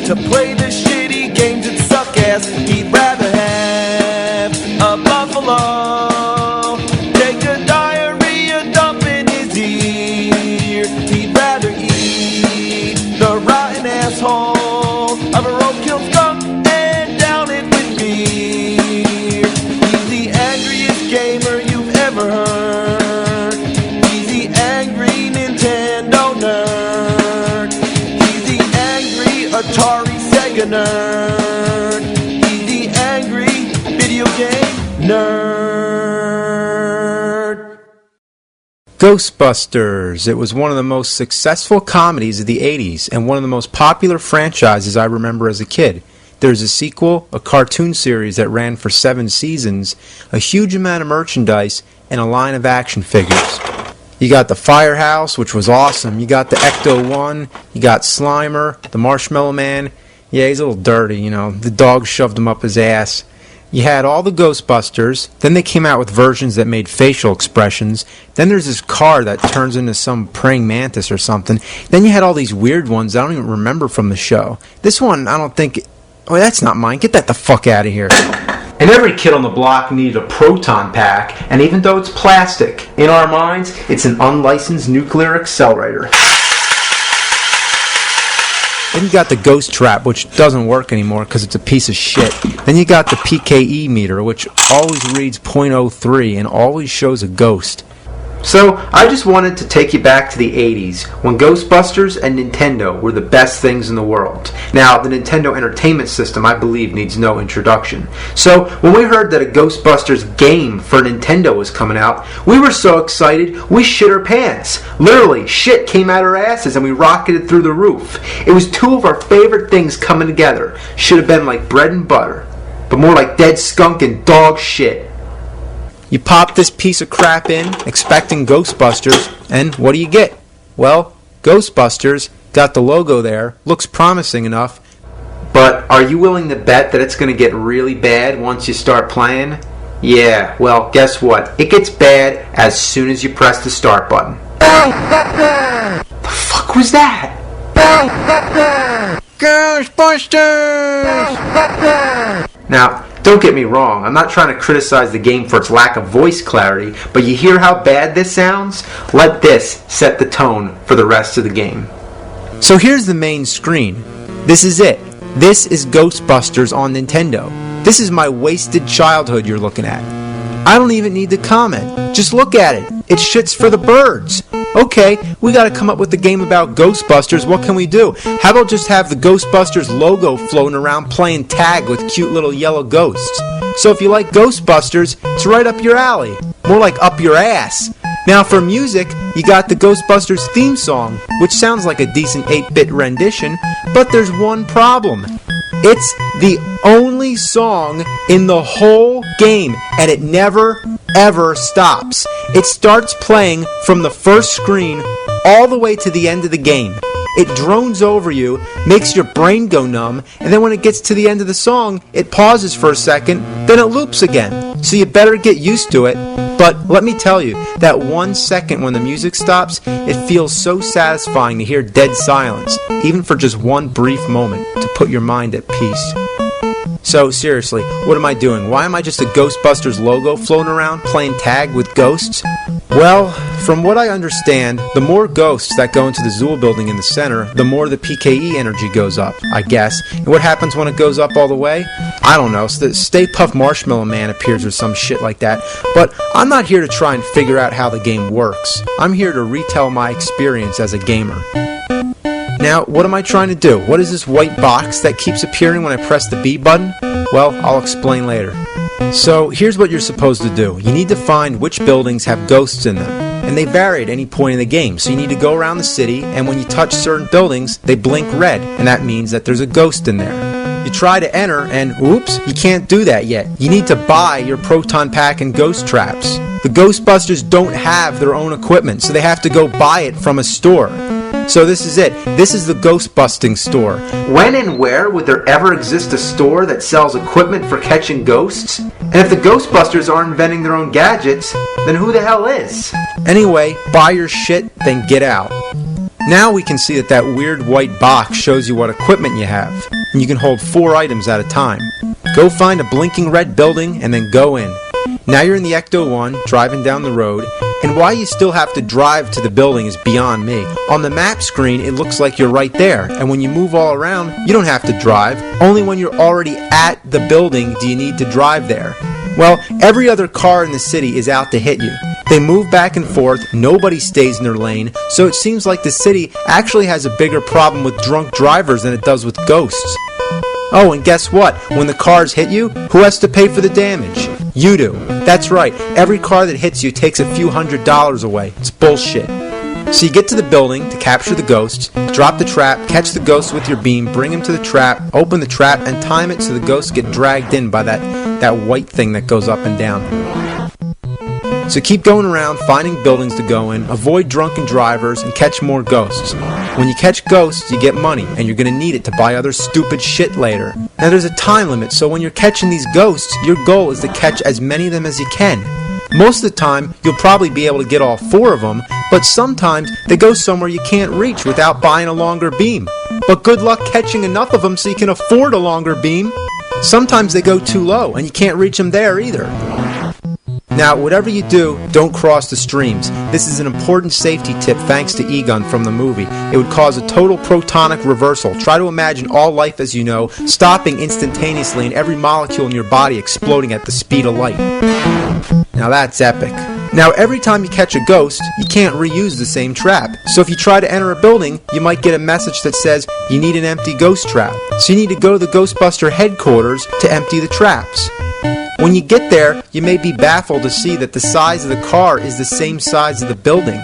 to play the shitty games that suck ass. He'd rather have a buffalo take a diarrhea dump in his ear. He'd rather eat the rotten asshole of a roadkill skunk and down it with beer. He's the angriest gamer you've ever heard. He's the angry Nintendo nerd. He's the angry Atari Sega nerd. He's the angry video game nerd. Ghostbusters. It was one of the most successful comedies of the 80s and one of the most popular franchises I remember as a kid. There's a sequel, a cartoon series that ran for 7 seasons, a huge amount of merchandise, and a line of action figures. You got the Firehouse, which was awesome. You got the Ecto-1. You got Slimer, the Marshmallow Man. Yeah, he's a little dirty, you know. The dog shoved him up his ass. You had all the Ghostbusters. Then they came out with versions that made facial expressions. Then there's this car that turns into some praying mantis or something. Then you had all these weird ones I don't even remember from the show. This one, I don't think... Oh, that's not mine. Get that the fuck out of here. And every kid on the block needed a proton pack, and even though it's plastic, in our minds, it's an unlicensed nuclear accelerator. Then you got the Ghost Trap, which doesn't work anymore because it's a piece of shit. Then you got the PKE meter, which always reads .03 and always shows a ghost. So, I just wanted to take you back to the 80s, when Ghostbusters and Nintendo were the best things in the world. Now, the Nintendo Entertainment System, I believe, needs no introduction. So, when we heard that a Ghostbusters game for Nintendo was coming out, we were so excited, we shit our pants. Literally, shit came out our asses and we rocketed through the roof. It was 2 of our favorite things coming together. Should have been like bread and butter, but more like dead skunk and dog shit. You pop this piece of crap in, expecting Ghostbusters, and what do you get? Well, Ghostbusters, got the logo there, looks promising enough, but are you willing to bet that it's going to get really bad once you start playing? Yeah, well, guess what? It gets bad as soon as you press the start button. The fuck was that? Ghostbusters! Now, don't get me wrong, I'm not trying to criticize the game for its lack of voice clarity, but you hear how bad this sounds? Let this set the tone for the rest of the game. So here's the main screen. This is it. This is Ghostbusters on Nintendo. This is my wasted childhood you're looking at. I don't even need to comment. Just look at it. It's shits for the birds. Okay, we gotta come up with a game about Ghostbusters. What can we do? How about just have the Ghostbusters logo floating around playing tag with cute little yellow ghosts? So if you like Ghostbusters, it's right up your alley. More like up your ass. Now for music, you got the Ghostbusters theme song, which sounds like a decent 8-bit rendition, but there's one problem. It's the only song in the whole game, and it never, ever stops. It starts playing from the first screen all the way to the end of the game. It drones over you, makes your brain go numb, and then when it gets to the end of the song, it pauses for a second, then it loops again. So you better get used to it. But let me tell you, that 1 second when the music stops, it feels so satisfying to hear dead silence, even for just one brief moment, to put your mind at peace. So seriously, what am I doing? Why am I just a Ghostbusters logo floating around playing tag with ghosts? Well, from what I understand, the more ghosts that go into the Zool building in the center, the more the PKE energy goes up, I guess. And what happens when it goes up all the way? I don't know. So the Stay Puft Marshmallow Man appears or some shit like that. But I'm not here to try and figure out how the game works. I'm here to retell my experience as a gamer. Now, what am I trying to do? What is this white box that keeps appearing when I press the B button? Well, I'll explain later. So, here's what you're supposed to do. You need to find which buildings have ghosts in them. And they vary at any point in the game. So you need to go around the city, and when you touch certain buildings, they blink red. And that means that there's a ghost in there. You try to enter, and oops, you can't do that yet. You need to buy your proton pack and ghost traps. The Ghostbusters don't have their own equipment, so they have to go buy it from a store. So this is it. This is the ghost busting store. When and where would there ever exist a store that sells equipment for catching ghosts? And if the Ghostbusters aren't inventing their own gadgets, then who the hell is? Anyway, buy your shit, then get out. Now we can see that weird white box shows you what equipment you have. and you can hold 4 items at a time. Go find a blinking red building and then go in. Now you're in the Ecto-1, driving down the road, and why you still have to drive to the building is beyond me. On the map screen, it looks like you're right there, and when you move all around, you don't have to drive. Only when you're already at the building do you need to drive there. Well, every other car in the city is out to hit you. They move back and forth, nobody stays in their lane, so it seems like the city actually has a bigger problem with drunk drivers than it does with ghosts. Oh, and guess what? When the cars hit you, who has to pay for the damage? You do. That's right, every car that hits you takes a few $100s away. It's bullshit. So you get to the building to capture the ghosts, drop the trap, catch the ghost with your beam, bring him to the trap, open the trap, and time it so the ghosts get dragged in by that white thing that goes up and down. So keep going around, finding buildings to go in, avoid drunken drivers, and catch more ghosts. When you catch ghosts, you get money, and you're going to need it to buy other stupid shit later. Now there's a time limit, so when you're catching these ghosts, your goal is to catch as many of them as you can. Most of the time, you'll probably be able to get all 4 of them, but sometimes they go somewhere you can't reach without buying a longer beam. But good luck catching enough of them so you can afford a longer beam. Sometimes they go too low, and you can't reach them there either. Now, whatever you do, don't cross the streams. This is an important safety tip thanks to Egon from the movie. It would cause a total protonic reversal. Try to imagine all life as you know, stopping instantaneously and every molecule in your body exploding at the speed of light. Now that's epic. Now every time you catch a ghost, you can't reuse the same trap. So if you try to enter a building, you might get a message that says you need an empty ghost trap. So you need to go to the Ghostbuster headquarters to empty the traps. When you get there, you may be baffled to see that the size of the car is the same size of the building.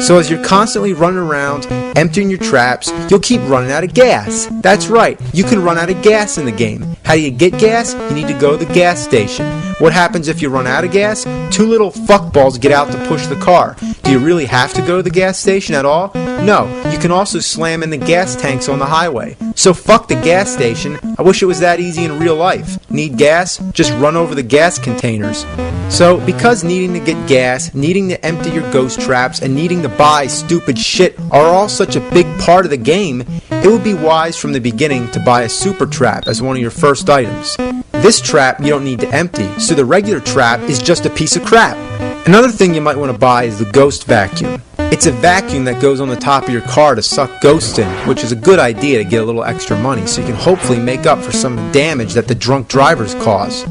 So as you're constantly running around, emptying your traps, you'll keep running out of gas. That's right, you can run out of gas in the game. How do you get gas? You need to go to the gas station. What happens if you run out of gas? 2 little fuckballs get out to push the car. Do you really have to go to the gas station at all? No, you can also slam in the gas tanks on the highway. So fuck the gas station. I wish it was that easy in real life. Need gas? Just run over the gas containers. So, because needing to get gas, needing to empty your ghost traps, and needing to buy stupid shit are all such a big part of the game, it would be wise from the beginning to buy a super trap as one of your first items. This trap you don't need to empty, so the regular trap is just a piece of crap. Another thing you might want to buy is the ghost vacuum. It's a vacuum that goes on the top of your car to suck ghosts in, which is a good idea to get a little extra money so you can hopefully make up for some of the damage that the drunk drivers cause.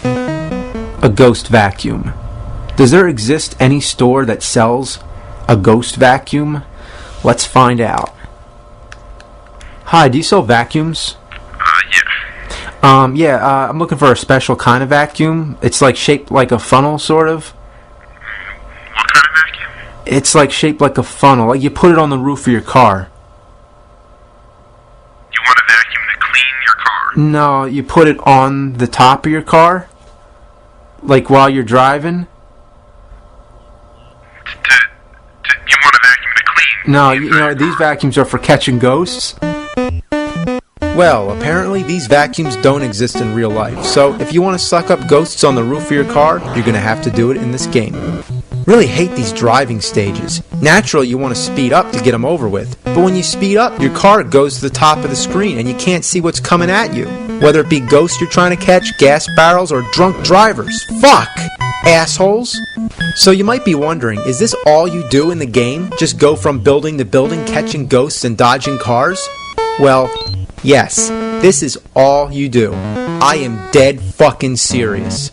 A ghost vacuum. Does there exist any store that sells a ghost vacuum? Let's find out. Hi, do you sell vacuums? Yeah. I'm looking for a special kind of vacuum. It's like shaped like a funnel, sort of. What kind of vacuum? It's like shaped like a funnel. Like you put it on the roof of your car. You want a vacuum to clean your car? No, you put it on the top of your car. Like while you're driving. You want a vacuum to clean? No, you know, these vacuums are for catching ghosts. Well, apparently these vacuums don't exist in real life, so if you want to suck up ghosts on the roof of your car, you're going to have to do it in this game. Really hate these driving stages. Naturally, you want to speed up to get them over with, but when you speed up, your car goes to the top of the screen and you can't see what's coming at you. Whether it be ghosts you're trying to catch, gas barrels, or drunk drivers. Fuck! Assholes! So you might be wondering, is this all you do in the game? Just go from building to building, catching ghosts and dodging cars? Well, yes, this is all you do. I am dead fucking serious.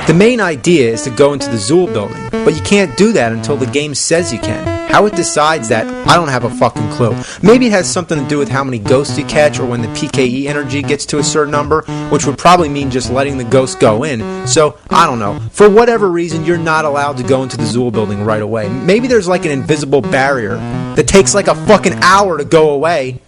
The main idea is to go into the Zool building, but you can't do that until the game says you can. How it decides that, I don't have a fucking clue. Maybe it has something to do with how many ghosts you catch or when the PKE energy gets to a certain number, which would probably mean just letting the ghosts go in. So, I don't know. For whatever reason, you're not allowed to go into the Zool building right away. Maybe there's like an invisible barrier that takes like a fucking hour to go away.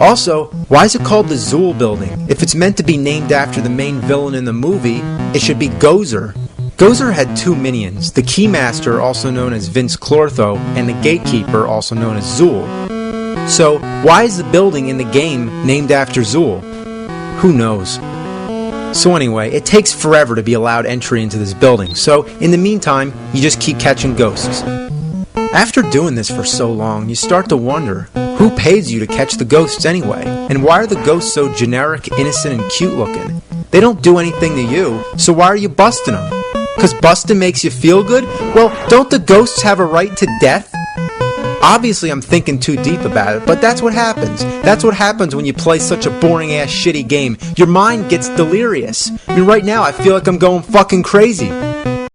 Also, why is it called the Zool building? If it's meant to be named after the main villain in the movie, it should be Gozer. Gozer had 2 minions, the Keymaster, also known as Vince Clortho, and the Gatekeeper, also known as Zool. So, why is the building in the game named after Zool? Who knows? So anyway, it takes forever to be allowed entry into this building, so in the meantime, you just keep catching ghosts. After doing this for so long, you start to wonder, Who pays you to catch the ghosts anyway? And why are the ghosts so generic, innocent, and cute looking? They don't do anything to you, so why are you busting them? 'Cause busting makes you feel good? Well, don't the ghosts have a right to death? Obviously I'm thinking too deep about it, but that's what happens. That's what happens when you play such a boring ass shitty game. Your mind gets delirious. I mean, right now I feel like I'm going fucking crazy.